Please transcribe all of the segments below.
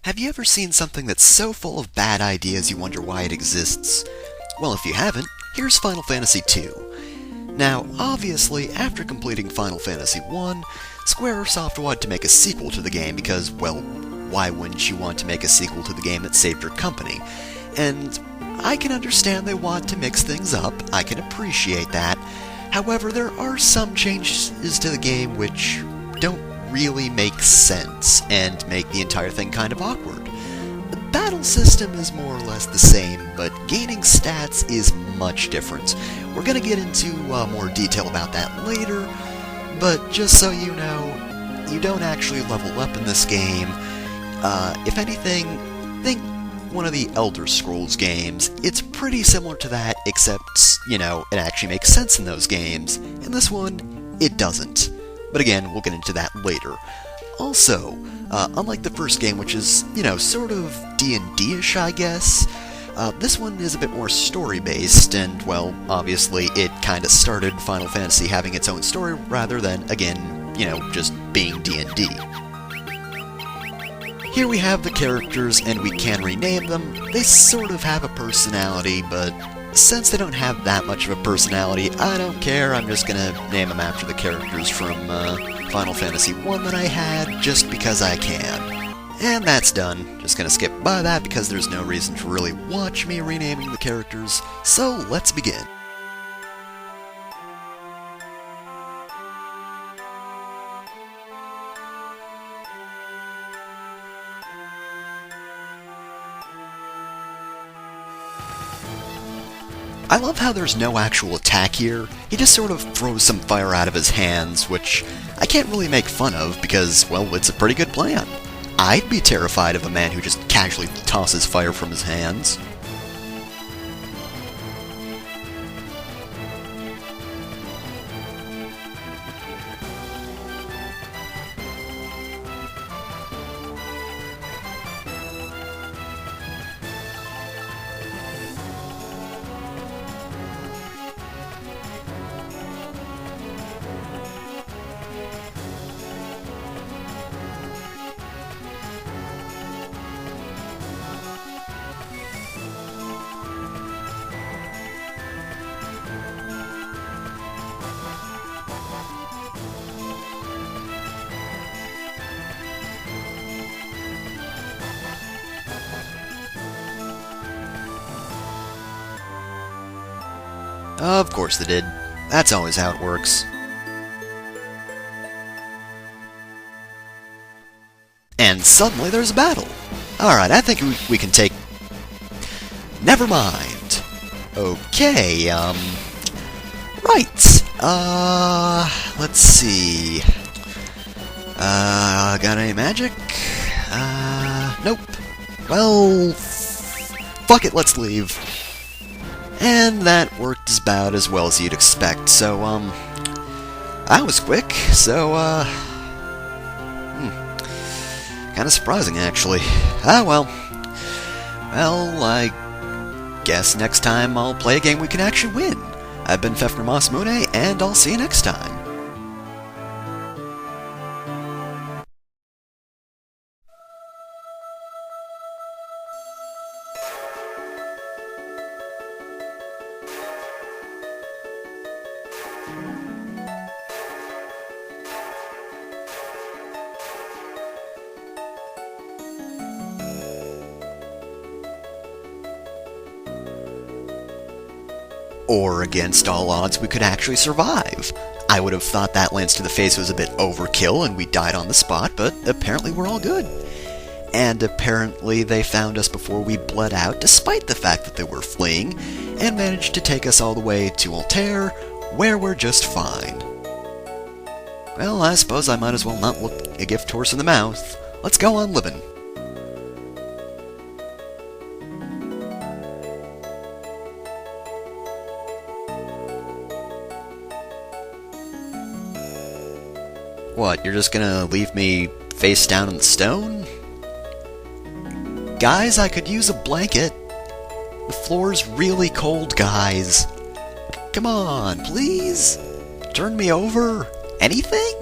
Have you ever seen something that's so full of bad ideas you wonder why it exists? Well, if you haven't, here's Final Fantasy II. Now, obviously, after completing Final Fantasy I, Squaresoft wanted to make a sequel to the game because, well, why wouldn't you want to make a sequel to the game that saved your company? And I can understand they want to mix things up, I can appreciate that. However, there are some changes to the game which don't really make sense and make the entire thing kind of awkward. The battle system is more or less the same, but gaining stats is much different. We're going to get into more detail about that later, but just so you know, you don't actually level up in this game. If anything, think one of the Elder Scrolls games. It's pretty similar to that, except, it actually makes sense in those games. In this one, it doesn't. But again, we'll get into that later. Also, unlike the first game, which is, sort of D&D-ish, I guess, this one is a bit more story-based, and, well, obviously it kind of started Final Fantasy having its own story rather than, again, just being D&D. Here we have the characters, and we can rename them. They sort of have a personality, but since they don't have that much of a personality, I don't care. I'm just gonna name them after the characters from Final Fantasy I that I had, just because I can. And that's done. Just gonna skip by that because there's no reason to really watch me renaming the characters, so let's begin. I love how there's no actual attack here. He just sort of throws some fire out of his hands, which I can't really make fun of because, well, it's a pretty good plan. I'd be terrified of a man who just casually tosses fire from his hands. Of course they did. That's always how it works. And suddenly there's a battle. Alright, I think we can take... Never mind. Okay, Right. Let's see. Got any magic? Nope. Well, fuck it, let's leave. And that worked about as well as you'd expect, so, that was quick, so, kinda surprising, actually. Ah, well. Well, I guess next time I'll play a game we can actually win. I've been Fefner Masamune, and I'll see you next time. Or, against all odds, we could actually survive. I would have thought that lance to the face was a bit overkill and we died on the spot, but apparently we're all good. And apparently they found us before we bled out, despite the fact that they were fleeing, and managed to take us all the way to Altair, where we're just fine. Well, I suppose I might as well not look a gift horse in the mouth. Let's go on living. What, you're just gonna leave me face down in the stone? Guys, I could use a blanket. The floor's really cold, guys. Come on, please? Turn me over? Anything?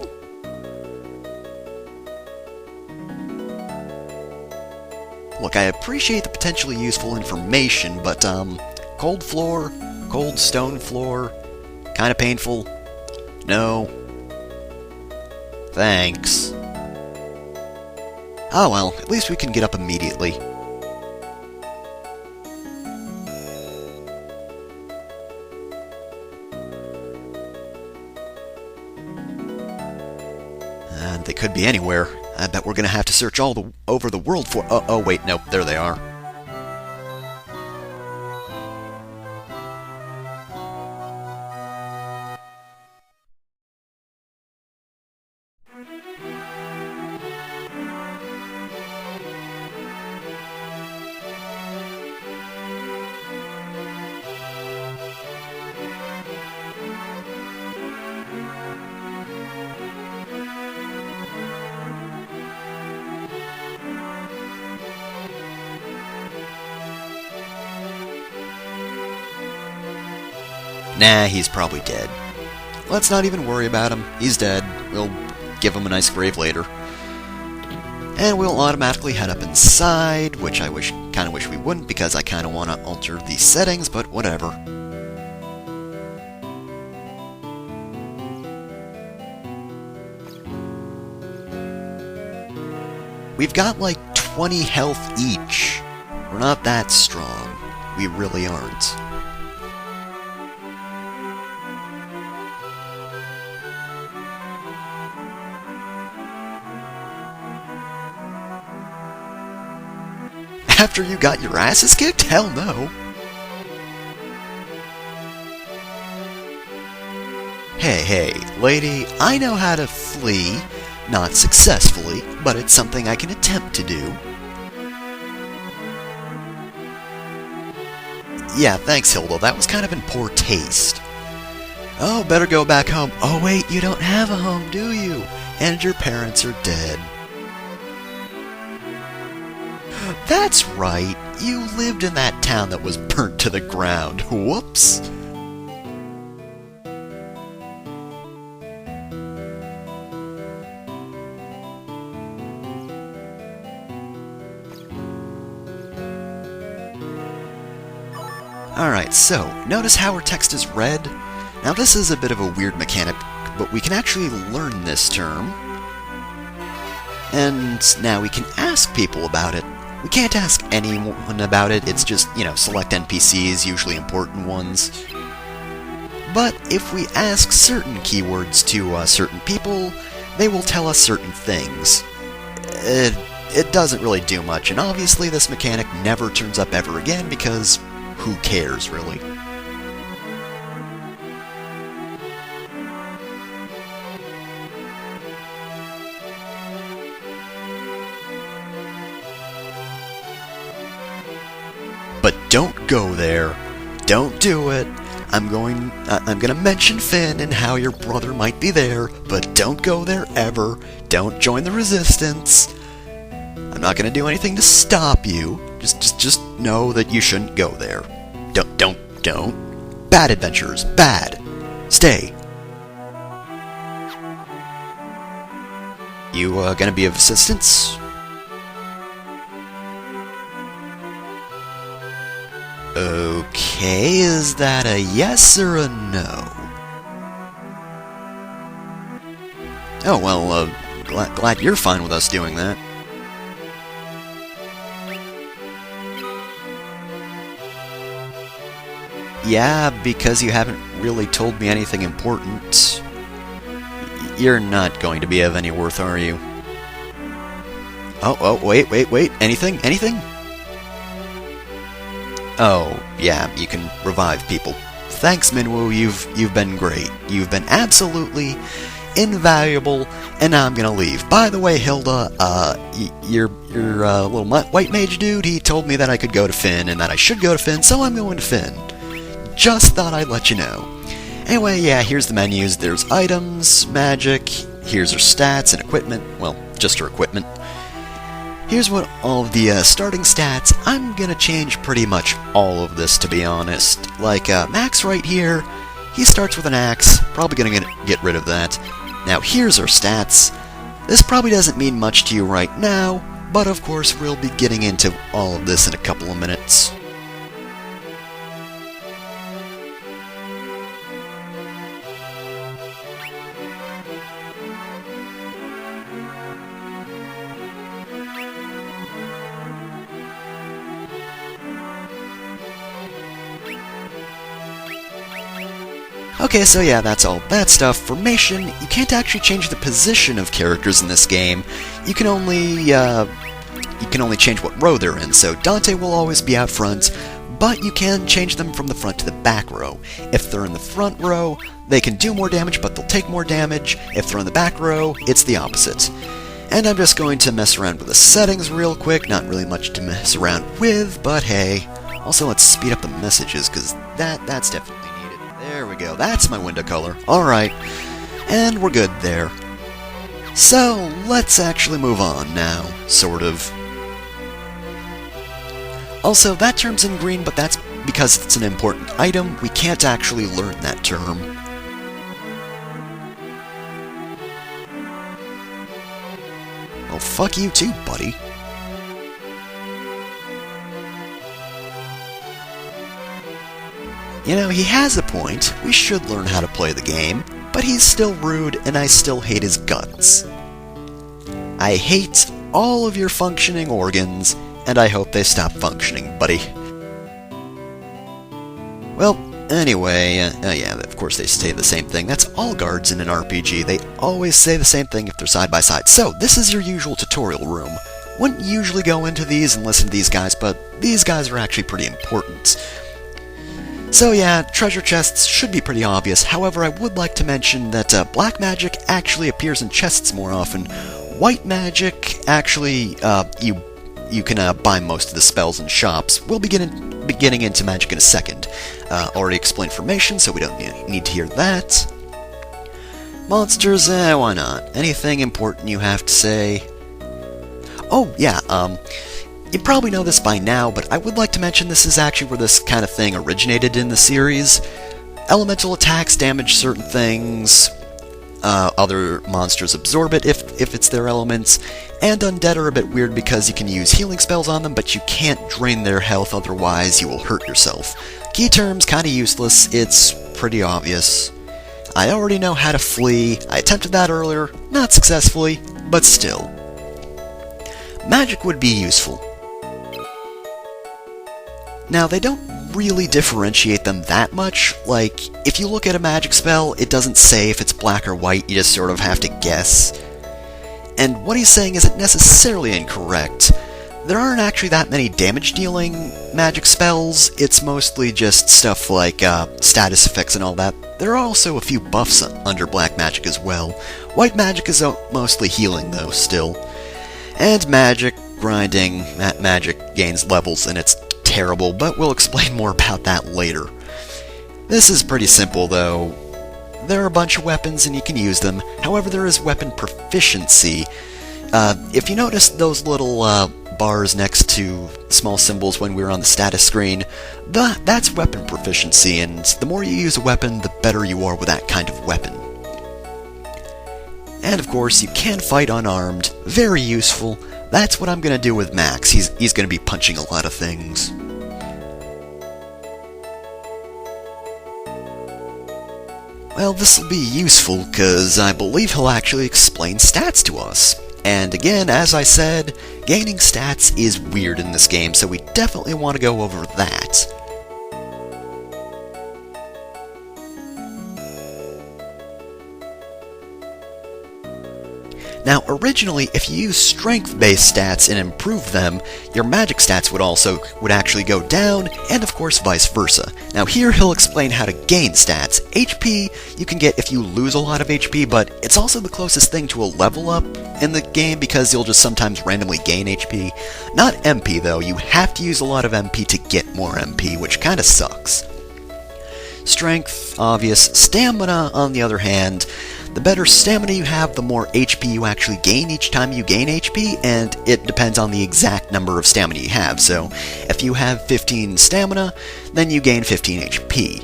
Look, I appreciate the potentially useful information, but, cold floor, cold stone floor, kinda painful. No. Thanks. Oh well, at least we can get up immediately. And they could be anywhere. I bet we're gonna have to search over the world for... Oh, wait, nope, there they are. Nah, he's probably dead. Let's not even worry about him. He's dead. We'll give him a nice grave later. And we'll automatically head up inside, which I kinda wish we wouldn't, because I kinda wanna alter the settings, but whatever. We've got like 20 health each. We're not that strong. We really aren't. After you got your asses kicked? Hell no. Hey, lady, I know how to flee. Not successfully, but it's something I can attempt to do. Yeah, thanks, Hilda. That was kind of in poor taste. Oh, better go back home. Oh, wait, you don't have a home, do you? And your parents are dead. That's right, you lived in that town that was burnt to the ground. Whoops! Alright, so, notice how our text is red? Now this is a bit of a weird mechanic, but we can actually learn this term. And now we can ask people about it. We can't ask anyone about it, it's just, select NPCs, usually important ones. But if we ask certain keywords to certain people, they will tell us certain things. It doesn't really do much, and obviously this mechanic never turns up ever again, because who cares, really? But don't go there. Don't do it. I'm gonna mention Fynn and how your brother might be there, but don't go there ever. Don't join the resistance. I'm not gonna do anything to stop you. Just know that you shouldn't go there. Don't. Bad adventures. Bad. Stay. You gonna be of assistance? Okay, is that a yes or a no? Oh, well, glad you're fine with us doing that. Yeah, because you haven't really told me anything important. You're not going to be of any worth, are you? Oh, wait. Anything? Oh, yeah, you can revive people. Thanks, Minwoo, you've been great. You've been absolutely invaluable, and now I'm gonna leave. By the way, Hilda, your little white mage dude, he told me that I could go to Fynn, and that I should go to Fynn, so I'm going to Fynn. Just thought I'd let you know. Anyway, yeah, here's the menus. There's items, magic, here's her stats and equipment. Well, just her equipment. Here's what all of the starting stats. I'm gonna change pretty much all of this, to be honest. Like, Max right here, he starts with an axe. Probably gonna get rid of that. Now, here's her stats. This probably doesn't mean much to you right now, but of course we'll be getting into all of this in a couple of minutes. Okay, so yeah, that's all that stuff. Formation, you can't actually change the position of characters in this game. You can only change what row they're in, so Dante will always be out front, but you can change them from the front to the back row. If they're in the front row, they can do more damage, but they'll take more damage. If they're in the back row, it's the opposite. And I'm just going to mess around with the settings real quick, not really much to mess around with, but hey. Also, let's speed up the messages, because that's definitely needed. There we go, that's my window color. Alright, and we're good there. So, let's actually move on now, sort of. Also, that term's in green, but that's because it's an important item. We can't actually learn that term. Well, fuck you too, buddy. You know, he has a point. We should learn how to play the game, but he's still rude, and I still hate his guts. I hate all of your functioning organs, and I hope they stop functioning, buddy. Well, anyway, yeah, of course they say the same thing. That's all guards in an RPG. They always say the same thing if they're side by side. So, this is your usual tutorial room. Wouldn't usually go into these and listen to these guys, but these guys are actually pretty important. So yeah, treasure chests should be pretty obvious. However, I would like to mention that black magic actually appears in chests more often. White magic, actually, you can buy most of the spells in shops. We'll be getting into magic in a second. Already explained formation, so we don't need to hear that. Monsters, why not? Anything important you have to say? Oh, yeah, you probably know this by now, but I would like to mention this is actually where this kind of thing originated in the series. Elemental attacks damage certain things, other monsters absorb it if it's their elements, and undead are a bit weird because you can use healing spells on them, but you can't drain their health, otherwise you will hurt yourself. Key terms, kinda useless, it's pretty obvious. I already know how to flee. I attempted that earlier, not successfully, but still. Magic would be useful. Now, they don't really differentiate them that much. Like, if you look at a magic spell, it doesn't say if it's black or white, you just sort of have to guess. And what he's saying isn't necessarily incorrect. There aren't actually that many damage-dealing magic spells, it's mostly just stuff like status effects and all that. There are also a few buffs under black magic as well. White magic is mostly healing, though, still. And magic, grinding, magic gains levels, and it's terrible, but we'll explain more about that later. This is pretty simple, though. There are a bunch of weapons, and you can use them. However, there is weapon proficiency. If you notice those little bars next to small symbols when we were on the status screen, that's weapon proficiency, and the more you use a weapon, the better you are with that kind of weapon. And of course, you can fight unarmed. Very useful. That's what I'm going to do with Max. He's going to be punching a lot of things. Well, this will be useful, because I believe he'll actually explain stats to us. And again, as I said, gaining stats is weird in this game, so we definitely want to go over that. Now, originally, if you use strength-based stats and improve them, your magic stats would actually go down, and of course vice versa. Now here he'll explain how to gain stats. HP you can get if you lose a lot of HP, but it's also the closest thing to a level up in the game because you'll just sometimes randomly gain HP. Not MP though, you have to use a lot of MP to get more MP, which kinda sucks. Strength, obvious. Stamina, on the other hand, the better stamina you have, the more HP you actually gain each time you gain HP, and it depends on the exact number of stamina you have. So, if you have 15 stamina, then you gain 15 HP.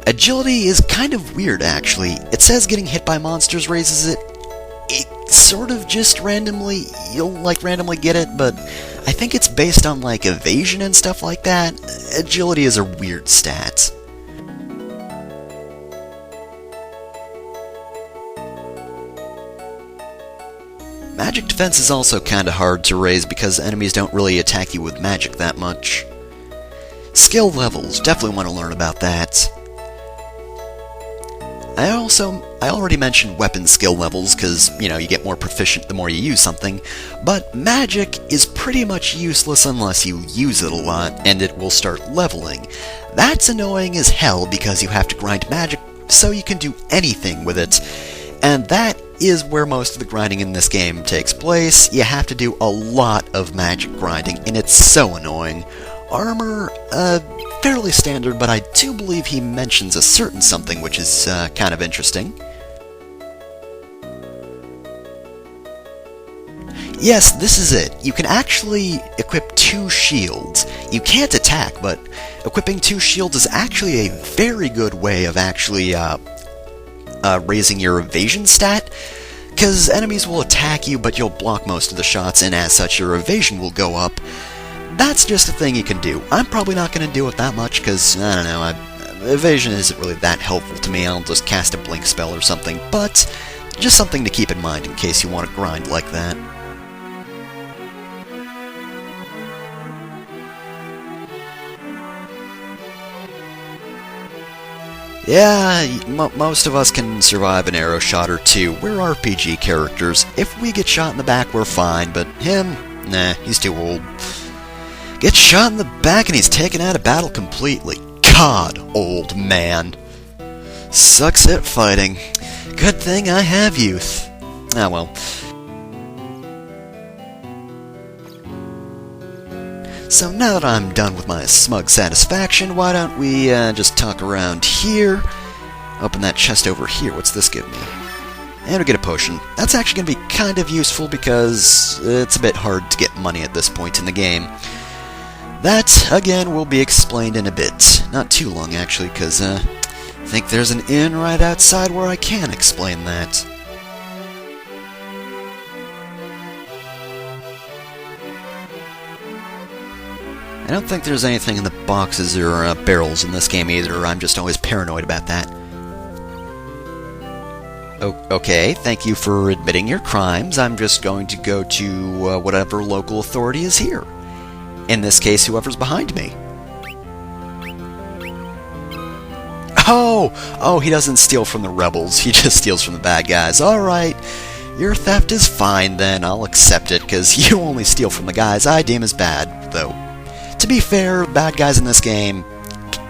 Agility is kind of weird, actually. It says getting hit by monsters raises it. It sort of just randomly, you'll like randomly get it, but I think it's based on like evasion and stuff like that. Agility is a weird stat. Magic defense is also kinda hard to raise because enemies don't really attack you with magic that much. Skill levels, definitely want to learn about that. I already mentioned weapon skill levels because, you get more proficient the more you use something, but magic is pretty much useless unless you use it a lot, and it will start leveling. That's annoying as hell because you have to grind magic so you can do anything with it, and that is where most of the grinding in this game takes place. You have to do a lot of magic grinding, and it's so annoying. Armor, fairly standard, but I do believe he mentions a certain something which is kind of interesting. Yes, this is it. You can actually equip 2 shields. You can't attack, but equipping 2 shields is actually a very good way of actually raising your evasion stat, because enemies will attack you, but you'll block most of the shots, and as such, your evasion will go up. That's just a thing you can do. I'm probably not going to do it that much, because, I don't know, evasion isn't really that helpful to me. I'll just cast a blink spell or something, but just something to keep in mind in case you want to grind like that. Yeah, most of us can survive an arrow shot or two. We're RPG characters. If we get shot in the back, we're fine, but him? Nah, he's too old. Gets shot in the back and he's taken out of battle completely. God, old man. Sucks at fighting. Good thing I have youth. Ah, well. So now that I'm done with my smug satisfaction, why don't we just talk around here? Open that chest over here. What's this give me? And we get a potion. That's actually going to be kind of useful because it's a bit hard to get money at this point in the game. That, again, will be explained in a bit. Not too long, actually, because I think there's an inn right outside where I can explain that. I don't think there's anything in the boxes or barrels in this game either. I'm just always paranoid about that. Okay, thank you for admitting your crimes. I'm just going to go to whatever local authority is here. In this case, whoever's behind me. Oh, he doesn't steal from the rebels. He just steals from the bad guys. Alright, your theft is fine then. I'll accept it, because you only steal from the guys I deem as bad, though. To be fair, bad guys in this game,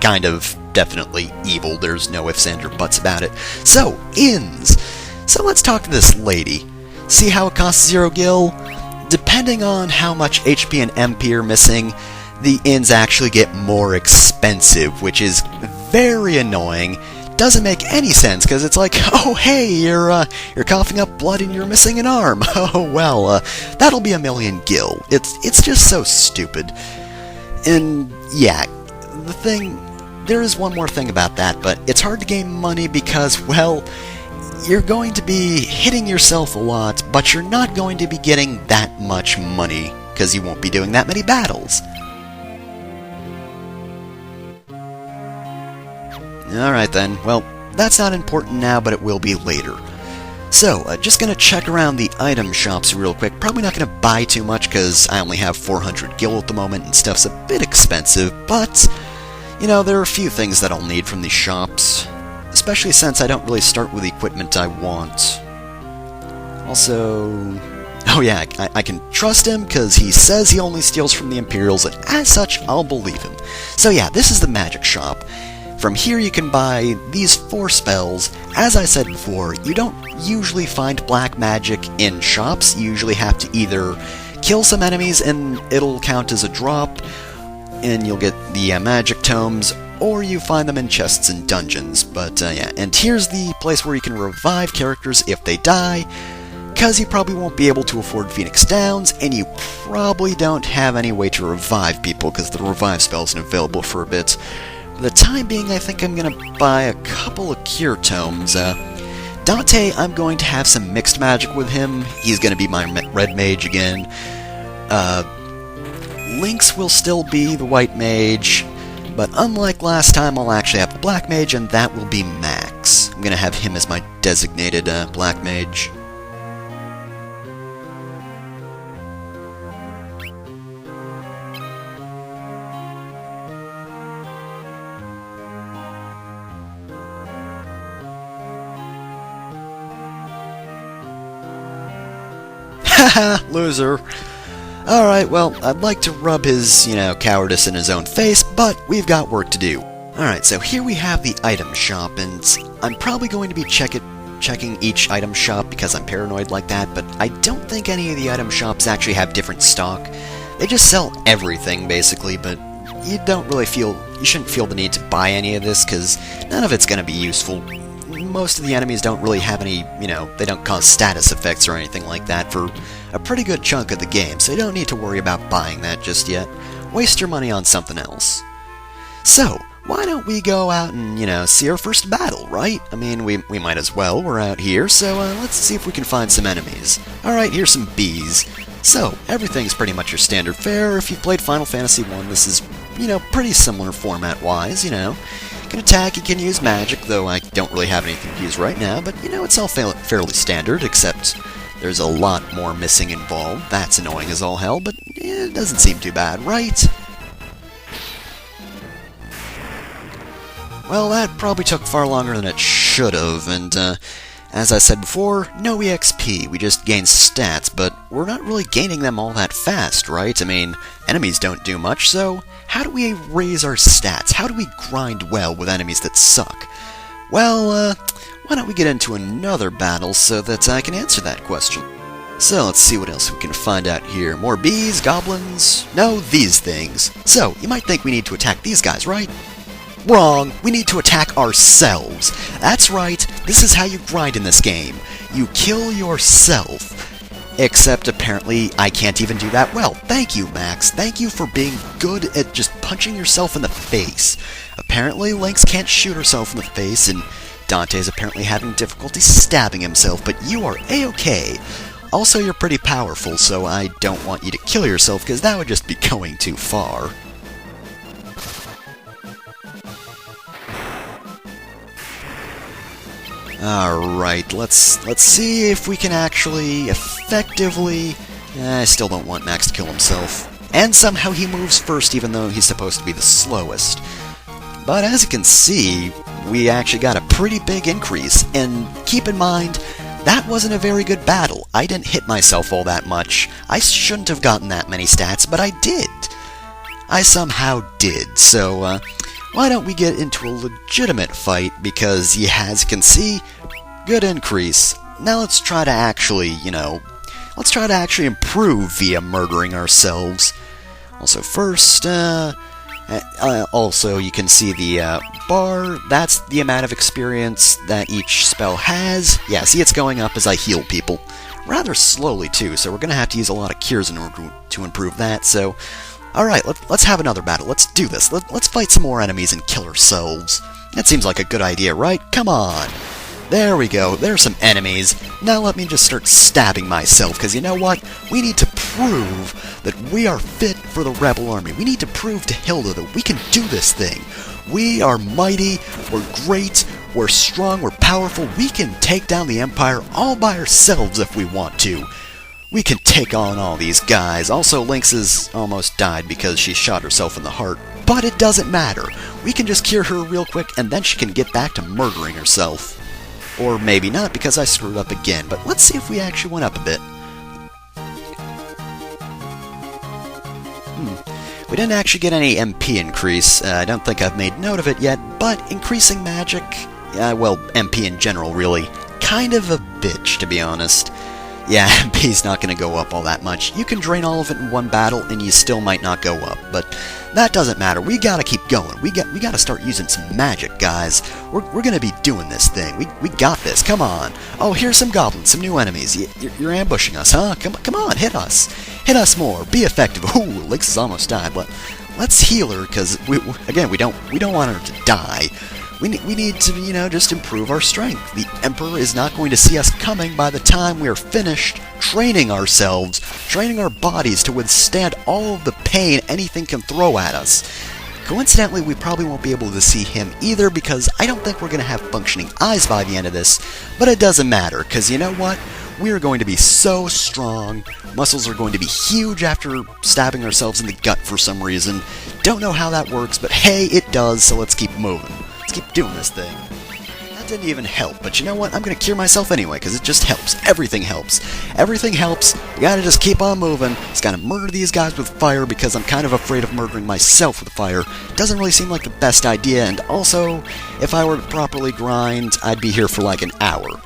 kind of definitely evil. There's no ifs, ands, or buts about it. So, inns. So let's talk to this lady. See how it costs 0 gil? Depending on how much HP and MP are missing, the inns actually get more expensive, which is very annoying. Doesn't make any sense, because it's like, oh hey, you're coughing up blood and you're missing an arm. Oh well, that'll be 1,000,000 gil. It's just so stupid. And yeah, there is one more thing about that, but it's hard to gain money because, well, you're going to be hitting yourself a lot, but you're not going to be getting that much money, because you won't be doing that many battles. Alright then, well, that's not important now, but it will be later. So, just gonna check around the item shops real quick. Probably not gonna buy too much, because I only have 400 gil at the moment, and stuff's a bit expensive, but, there are a few things that I'll need from these shops. Especially since I don't really start with the equipment I want. Also, oh yeah, I can trust him, because he says he only steals from the Imperials, and as such, I'll believe him. So yeah, this is the magic shop. From here you can buy these 4 spells. As I said before, you don't usually find black magic in shops. You usually have to either kill some enemies and it'll count as a drop, and you'll get the magic tomes, or you find them in chests and dungeons. But yeah, and here's the place where you can revive characters if they die, because you probably won't be able to afford Phoenix Downs, and you probably don't have any way to revive people, because the revive spell isn't available for a bit. For the time being, I think I'm going to buy a couple of cure tomes. Dante, I'm going to have some mixed magic with him. He's going to be my red mage again. Lynx will still be the white mage, but unlike last time, I'll actually have the black mage, and that will be Max. I'm going to have him as my designated black mage. Haha, loser. Alright, well, I'd like to rub his, cowardice in his own face, but we've got work to do. Alright, so here we have the item shop, and I'm probably going to be checking each item shop because I'm paranoid like that, but I don't think any of the item shops actually have different stock. They just sell everything, basically, but you shouldn't feel the need to buy any of this, because none of it's going to be useful. Most of the enemies don't really have any, they don't cause status effects or anything like that for a pretty good chunk of the game, so you don't need to worry about buying that just yet. Waste your money on something else. So, why don't we go out and, see our first battle, right? I mean, we might as well. We're out here, so let's see if we can find some enemies. Alright, here's some bees. So, everything's pretty much your standard fare. If you've played Final Fantasy I, this is, pretty similar format-wise, You can attack, you can use magic, though I don't really have anything to use right now, but, it's all fairly standard, except there's a lot more missing involved. That's annoying as all hell, but it doesn't seem too bad, right? Well, that probably took far longer than it should have, and, as I said before, no EXP, we just gain stats, but we're not really gaining them all that fast, right? I mean, enemies don't do much, so how do we raise our stats? How do we grind well with enemies that suck? Well, why don't we get into another battle so that I can answer that question? So, let's see what else we can find out here. More bees, goblins, no, these things. So, you might think we need to attack these guys, right? Wrong! We need to attack ourselves! That's right, this is how you grind in this game. You kill yourself. Except apparently I can't even do that well. Thank you, Max. Thank you for being good at just punching yourself in the face. Apparently Lynx can't shoot herself in the face, and Dante's apparently having difficulty stabbing himself, but you are A-okay. Also, you're pretty powerful, so I don't want you to kill yourself, because that would just be going too far. Alright, let's see if we can actually effectively... I still don't want Max to kill himself. And somehow he moves first even though he's supposed to be the slowest. But as you can see, we actually got a pretty big increase, and keep in mind, that wasn't a very good battle. I didn't hit myself all that much. I shouldn't have gotten that many stats, but I did. I somehow did, so, why don't we get into a legitimate fight, because, yeah, as you can see, good increase. Now let's try to actually, improve via murdering ourselves. Also, first, also, you can see the, bar, that's the amount of experience that each spell has. Yeah, see, it's going up as I heal people. Rather slowly, too, so we're gonna have to use a lot of cures in order to improve that, so... Alright, let's have another battle. Let's do this. Let's fight some more enemies and kill ourselves. That seems like a good idea, right? Come on! There we go. There's some enemies. Now let me just start stabbing myself, because you know what? We need to prove that we are fit for the Rebel Army. We need to prove to Hilda that we can do this thing. We are mighty, we're great, we're strong, we're powerful. We can take down the Empire all by ourselves if we want to. We can take on all these guys. Also, Lynx has almost died because she shot herself in the heart. But it doesn't matter. We can just cure her real quick, and then she can get back to murdering herself. Or maybe not, because I screwed up again. But let's see if we actually went up a bit. We didn't actually get any MP increase. I don't think I've made note of it yet, but increasing magic, well, MP in general, really, kind of a bitch, to be honest. Yeah, MP's not going to go up all that much. You can drain all of it in one battle, and you still might not go up, but that doesn't matter. We gotta keep going. We gotta start using some magic, guys. We're gonna be doing this thing. We got this. Come on. Oh, here's some goblins, some new enemies. You're ambushing us, huh? Come on, hit us. Hit us more. Be effective. Ooh, Lynx has almost died, but let's heal her, because we don't want her to die. We need to, just improve our strength. The Emperor is not going to see us coming by the time we are finished training ourselves, training our bodies to withstand all of the pain anything can throw at us. Coincidentally, we probably won't be able to see him either because I don't think we're going to have functioning eyes by the end of this, but it doesn't matter, because you know what? We are going to be so strong. Muscles are going to be huge after stabbing ourselves in the gut for some reason. Don't know how that works, but hey, it does, so let's keep moving. Let's keep doing this thing. That didn't even help, but you know what? I'm going to cure myself anyway, because it just helps. Everything helps. Everything helps. You gotta just keep on moving. Just gotta murder these guys with fire, because I'm kind of afraid of murdering myself with fire. Doesn't really seem like the best idea, and also, if I were to properly grind, I'd be here for like an hour.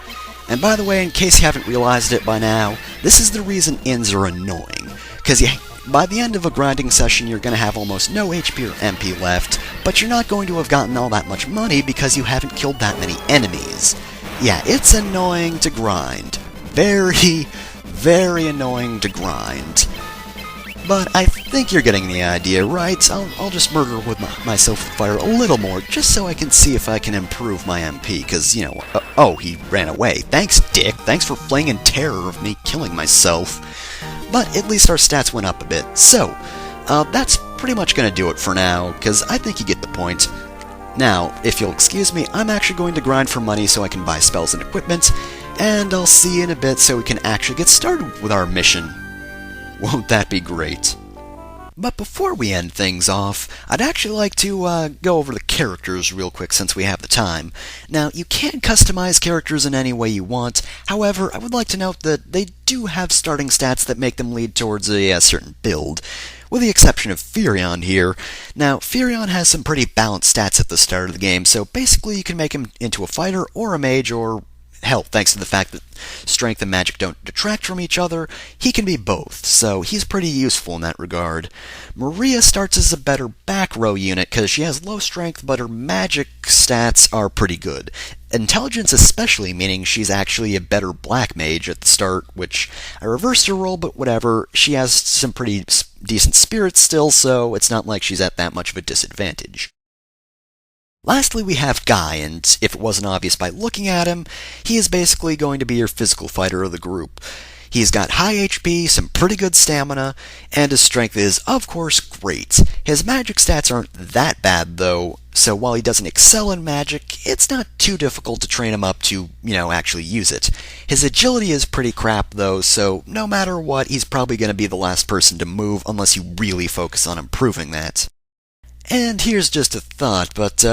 And by the way, in case you haven't realized it by now, this is the reason inns are annoying. Because by the end of a grinding session, you're going to have almost no HP or MP left, but you're not going to have gotten all that much money because you haven't killed that many enemies. Yeah, it's annoying to grind. Very, very annoying to grind. But I think you're getting the idea, right? I'll just murder with myself with fire a little more, just so I can see if I can improve my MP, because, oh, he ran away. Thanks, Dick. Thanks for playing in terror of me killing myself. But at least our stats went up a bit. So, that's pretty much going to do it for now, because I think you get the point. Now, if you'll excuse me, I'm actually going to grind for money so I can buy spells and equipment, and I'll see you in a bit so we can actually get started with our mission. Won't that be great? But before we end things off, I'd actually like to go over the characters real quick since we have the time. Now, you can customize characters in any way you want. However, I would like to note that they do have starting stats that make them lead towards a certain build, with the exception of Furion here. Now, Furion has some pretty balanced stats at the start of the game, so basically you can make him into a fighter or a mage, or hell, thanks to the fact that strength and magic don't detract from each other, he can be both, so he's pretty useful in that regard. Maria starts as a better back row unit because she has low strength, but her magic stats are pretty good. Intelligence especially, meaning she's actually a better black mage at the start, which I reversed her roll, but whatever. She has some pretty decent spirits still, so it's not like she's at that much of a disadvantage. Lastly, we have Guy, and if it wasn't obvious by looking at him, he is basically going to be your physical fighter of the group. He's got high HP, some pretty good stamina, and his strength is, of course, great. His magic stats aren't that bad, though, so while he doesn't excel in magic, it's not too difficult to train him up to, actually use it. His agility is pretty crap, though, so no matter what, he's probably going to be the last person to move unless you really focus on improving that. And here's just a thought, but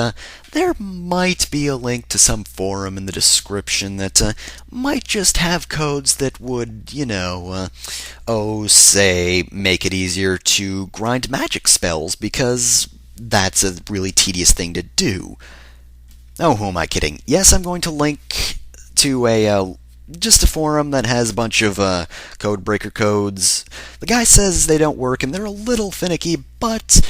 there might be a link to some forum in the description that might just have codes that would, say, make it easier to grind magic spells, because that's a really tedious thing to do. Oh, who am I kidding? Yes, I'm going to link to just a forum that has a bunch of code breaker codes. The guy says they don't work, and they're a little finicky, but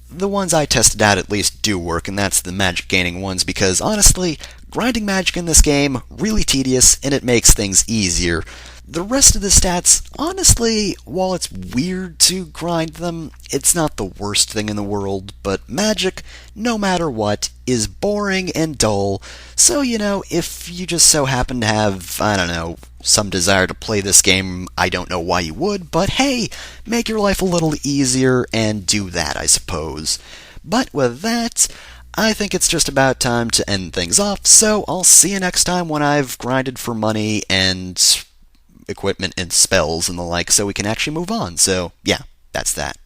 the ones I tested out at least do work, and that's the magic gaining ones, because honestly, grinding magic in this game, really tedious, and it makes things easier. The rest of the stats, honestly, while it's weird to grind them, it's not the worst thing in the world, but magic, no matter what, is boring and dull, so, if you just so happen to have, some desire to play this game, I don't know why you would, but hey, make your life a little easier and do that, I suppose. But with that, I think it's just about time to end things off, so I'll see you next time when I've grinded for money and equipment and spells and the like, so we can actually move on. So, yeah, that's that.